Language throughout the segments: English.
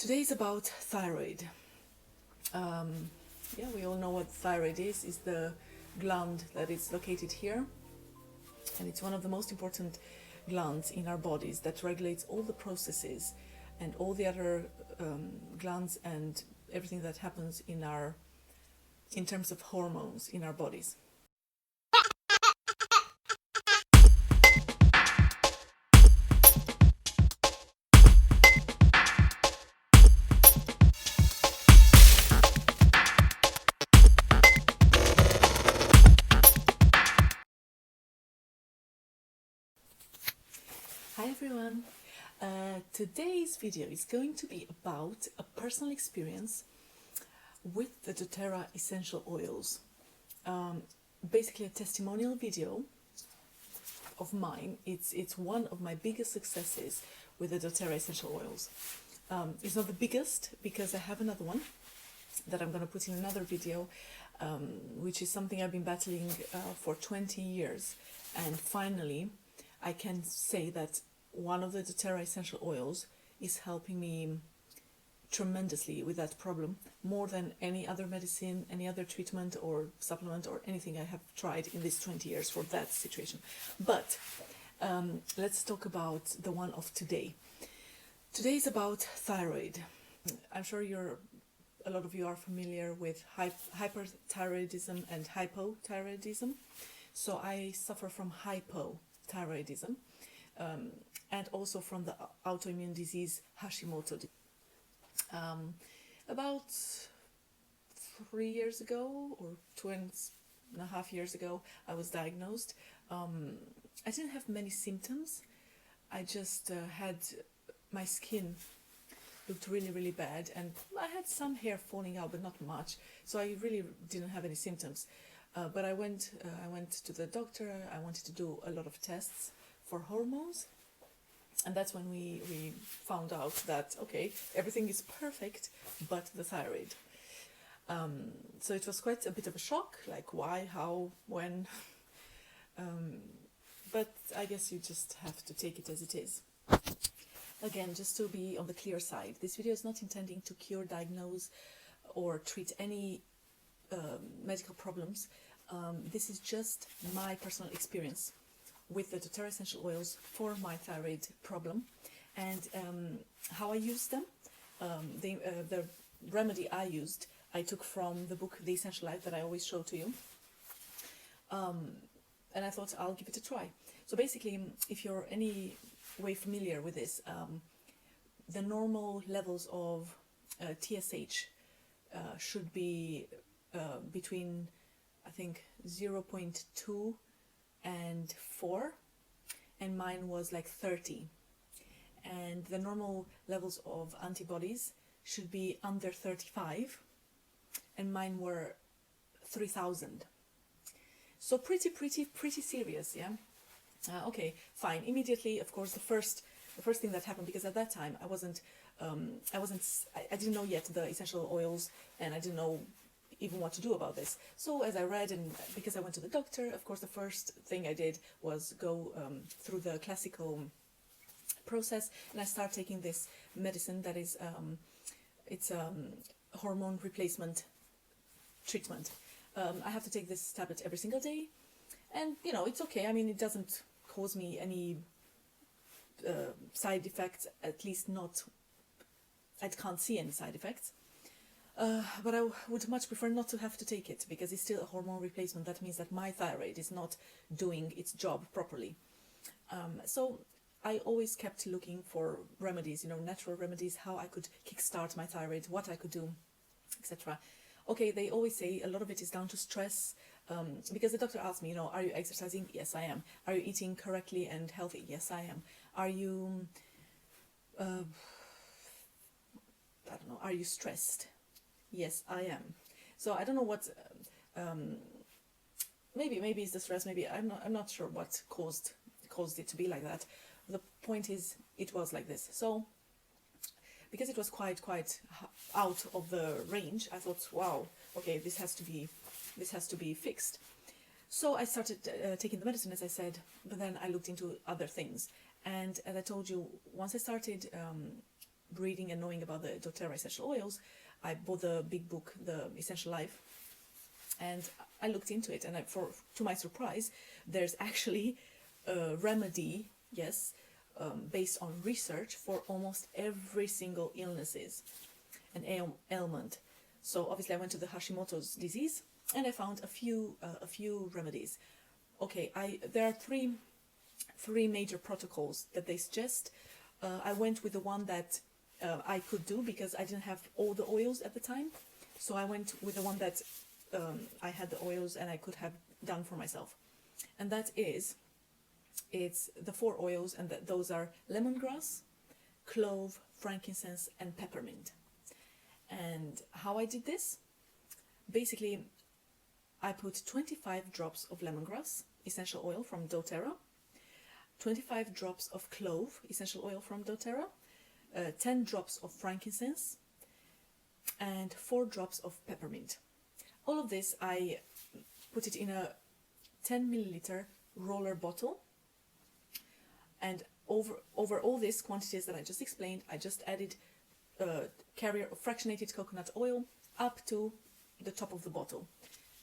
Today is about thyroid. Yeah, we all know what thyroid is the gland that is located here, and it's one of the most important glands in our bodies that regulates all the processes and all the other glands and everything that happens in terms of hormones in our bodies. Hi everyone! Today's video is going to be about a personal experience with the dōTERRA essential oils. Basically a testimonial video of mine. It's one of my biggest successes with the dōTERRA essential oils. It's not the biggest because I have another one that I'm going to put in another video, which is something I've been battling for 20 years, and finally I can say that one of the dōTERRA essential oils is helping me tremendously with that problem, more than any other medicine, any other treatment or supplement or anything I have tried in these 20 years for that situation. But let's talk about the one of today. Today is about thyroid. I'm sure a lot of you are familiar with hyperthyroidism and hypothyroidism. So I suffer from hypothyroidism and also from the autoimmune disease Hashimoto. About 3 years ago or 2.5 years ago, I was diagnosed. I didn't have many symptoms. I just had my skin looked really bad, and I had some hair falling out, but not much. So I really didn't have any symptoms. But I went to the doctor. I wanted to do a lot of tests for hormones. And that's when we found out that, okay, everything is perfect, but the thyroid. So it was quite a bit of a shock, like why, how, when. But I guess you just have to take it as it is. Again, just to be on the clear side, this video is not intending to cure, diagnose, or treat any medical problems. This is just my personal experience with the dōTERRA essential oils for my thyroid problem, and how I used them. The remedy I used, I took from the book The Essential Life that I always show to you, and I thought I'll give it a try. So basically, if you're any way familiar with this, the normal levels of TSH should be between, I think, 0.2 and 4, and mine was like 30. And the normal levels of antibodies should be under 35, and mine were 3,000. So pretty serious, yeah. Okay, fine. Immediately, of course, the first thing that happened, because at that time I didn't know yet the essential oils, and I didn't know even what to do about this. So as I read, and because I went to the doctor, of course the first thing I did was go through the classical process, and I started taking this medicine that is it's hormone replacement treatment. I have to take this tablet every single day, and you know, it's okay. I mean, it doesn't cause me any side effects, at least not, I can't see any side effects. But I would much prefer not to have to take it, because it's still a hormone replacement. That means that my thyroid is not doing its job properly. So I always kept looking for remedies, you know, natural remedies, how I could kickstart my thyroid, what I could do, etc. Okay, they always say a lot of it is down to stress, because the doctor asked me, you know, are you exercising? Yes, I am. Are you eating correctly and healthy? Yes, I am. Are you, I don't know, are you stressed? Yes, I am. So I don't know what, maybe it's the stress, maybe, I'm not sure what caused it to be like that. The point is, it was like this. So because it was quite out of the range, I thought, wow, okay, this has to be fixed. So I started taking the medicine, as I said, but then I looked into other things. And as I told you, once I started reading and knowing about the dōTERRA essential oils, I bought the big book, The Essential Life, and I looked into it, and to my surprise, there's actually a remedy, yes, based on research for almost every single illnesses and ailment. So obviously I went to the Hashimoto's disease, and I found a few remedies. Okay, there are three major protocols that they suggest. I went with the one that I could do because I didn't have all the oils at the time. So I went with the one that I had the oils and I could have done for myself. And that is, it's the 4 oils, and those are lemongrass, clove, frankincense, and peppermint. And how I did this? Basically, I put 25 drops of lemongrass essential oil from dōTERRA, 25 drops of clove essential oil from dōTERRA, 10 drops of frankincense, and 4 drops of peppermint. All of this, I put it in a 10 milliliter roller bottle, and over all these quantities that I just explained, I just added a carrier of fractionated coconut oil up to the top of the bottle,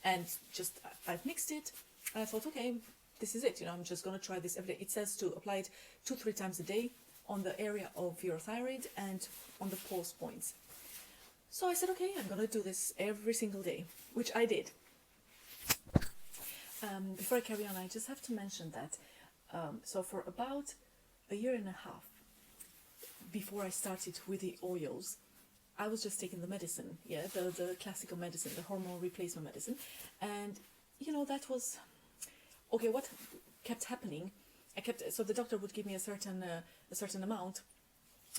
and just I've mixed it, and I thought, okay, this is it, I'm just going to try this every day. It says to apply it 2-3 times a day on the area of your thyroid and on the pulse points. So I said, okay, I'm going to do this every single day, which I did. Before I carry on, I just have to mention that so for about a year and a half before I started with the oils, I was just taking the medicine, the classical medicine, the hormone replacement medicine, and that was okay. What kept happening? So the doctor would give me a certain amount.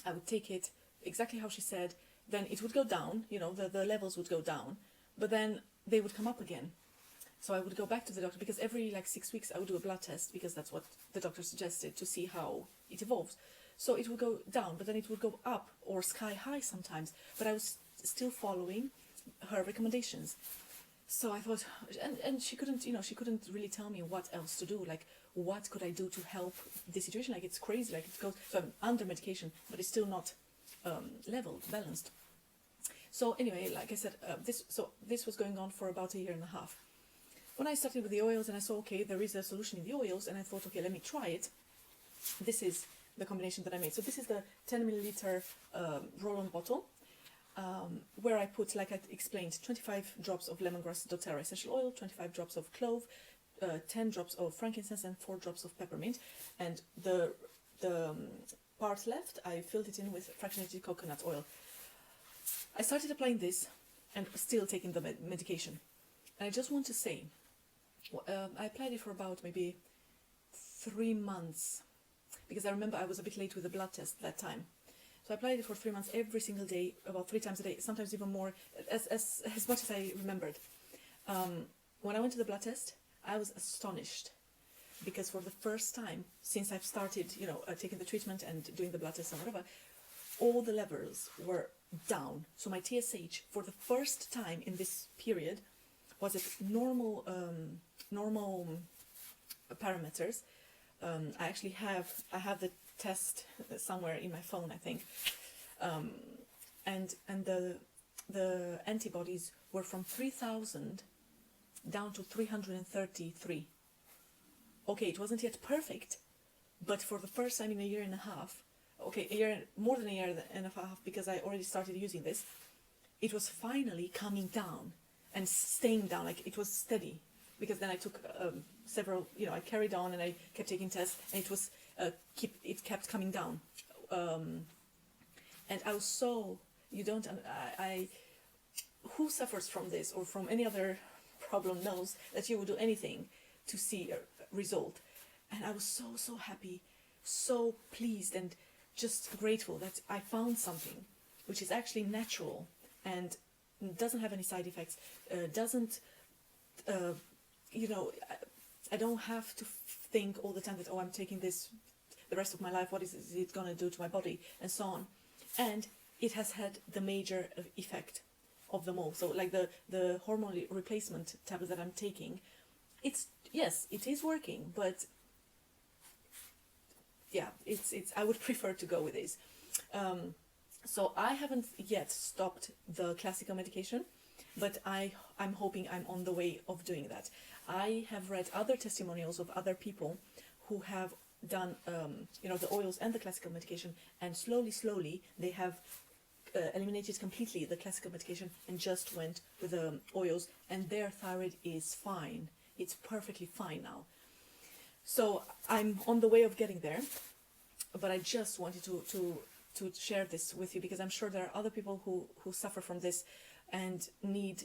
I would take it exactly how she said. Then it would go down. The levels would go down, but then they would come up again. So I would go back to the doctor, because every 6 weeks I would do a blood test, because that's what the doctor suggested, to see how it evolves. So it would go down, but then it would go up or sky high sometimes. But I was still following her recommendations. So I thought, and she couldn't, she couldn't really tell me what else to do. What could I do to help the situation? It's crazy. It goes. So I'm under medication, but it's still not leveled, balanced. So anyway, like I said, this was going on for about a year and a half. When I started with the oils, and I saw, okay, there is a solution in the oils, and I thought, okay, let me try it. This is the combination that I made. So this is the 10 milliliter roll-on bottle, where I put, like I explained, 25 drops of lemongrass dōTERRA essential oil, 25 drops of clove, 10 drops of frankincense, and 4 drops of peppermint. And the part left, I filled it in with fractionated coconut oil. I started applying this and still taking the medication. And I just want to say, I applied it for about maybe 3 months, because I remember I was a bit late with the blood test that time. So I applied it for 3 months, every single day, about 3 times a day, sometimes even more, as much as I remembered. When I went to the blood test, I was astonished, because for the first time since I've started, taking the treatment and doing the blood test and whatever, all the levels were down. So my TSH, for the first time in this period, was at normal parameters. I actually have the test somewhere in my phone, I think, and the antibodies were from 3,000 down to 333. Okay, it wasn't yet perfect, but for the first time in a year and a half, more than a year and a half, because I already started using this, it was finally coming down and staying down. It was steady, because then I took several, I carried on and I kept taking tests, and it kept coming down. And I was so, who suffers from this or from any other problem knows that you would do anything to see a result. And I was so happy, so pleased, and just grateful that I found something which is actually natural and doesn't have any side effects, I don't have to think all the time that, I'm taking this the rest of my life, what is it going to do to my body, and so on. And it has had the major effect of them all. So like the hormone replacement tablet that I'm taking, it is working, but yeah, I would prefer to go with this. So I haven't yet stopped the classical medication, but I'm hoping I'm on the way of doing that. I have read other testimonials of other people who have done, the oils and the classical medication, and slowly they have eliminated completely the classical medication and just went with the oils, and their thyroid is fine. It's perfectly fine now. So I'm on the way of getting there, but I just wanted to share this with you, because I'm sure there are other people who suffer from this and need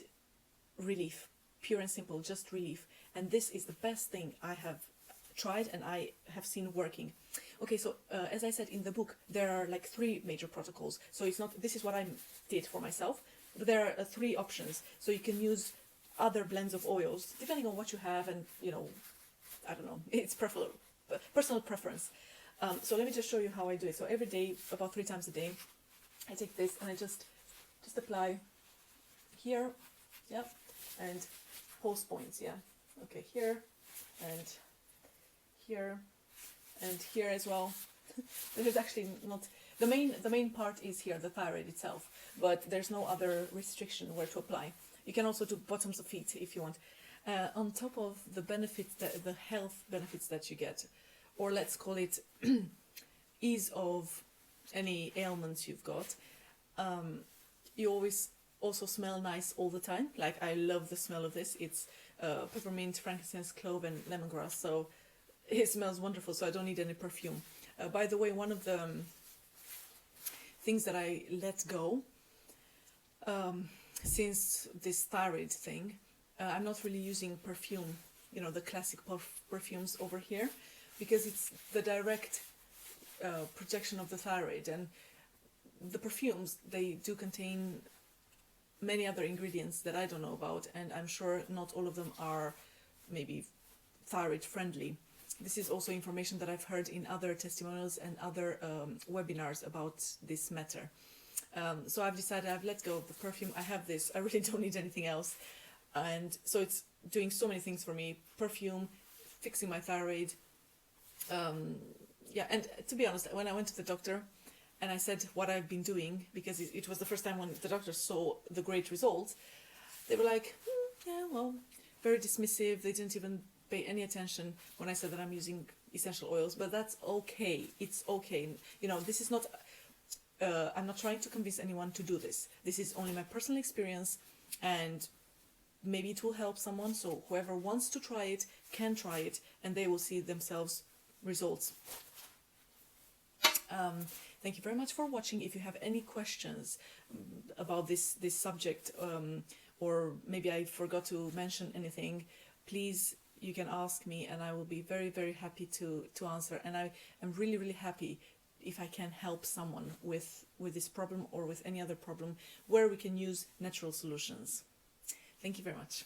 relief, pure and simple, just relief. And this is the best thing I have tried and I have seen working. Okay, so as I said in the book, there are like 3 major protocols. So it's not, this is what I did for myself, but there are 3 options. So you can use other blends of oils, depending on what you have, and, I don't know, it's personal preference. So let me just show you how I do it. So every day, about 3 times a day, I take this and I just apply here, yeah, and pulse points, yeah. Okay, here and here as well. There's actually not, the main part is here, the thyroid itself, but there's no other restriction where to apply. You can also do bottoms of feet if you want. On top of the benefits, the health benefits that you get, or let's call it ease of any ailments you've got, you always also smell nice all the time. Like, I love the smell of this. It's peppermint, frankincense, clove and lemongrass, so it smells wonderful, so I don't need any perfume. By the way, one of the things that I let go since this thyroid thing, I'm not really using perfume, the classic perfumes over here, because it's the direct projection of the thyroid, and the perfumes, they do contain many other ingredients that I don't know about, and I'm sure not all of them are maybe thyroid friendly. This is also information that I've heard in other testimonials and other webinars about this matter. So I've decided I've let go of the perfume. I have this, I really don't need anything else. And so it's doing so many things for me. Perfume, fixing my thyroid. Yeah, and to be honest, when I went to the doctor and I said what I've been doing, because it was the first time when the doctor saw the great results, they were like, yeah, well, very dismissive. They didn't even pay any attention when I said that I'm using essential oils, but that's okay. It's okay. This is not, I'm not trying to convince anyone to do this. This is only my personal experience, and maybe it will help someone. So whoever wants to try it can try it, and they will see themselves results. Thank you very much for watching. If you have any questions about this subject, or maybe I forgot to mention anything, please, you can ask me, and I will be very, very happy to answer. And I am really, really happy if I can help someone with this problem or with any other problem where we can use natural solutions. Thank you very much.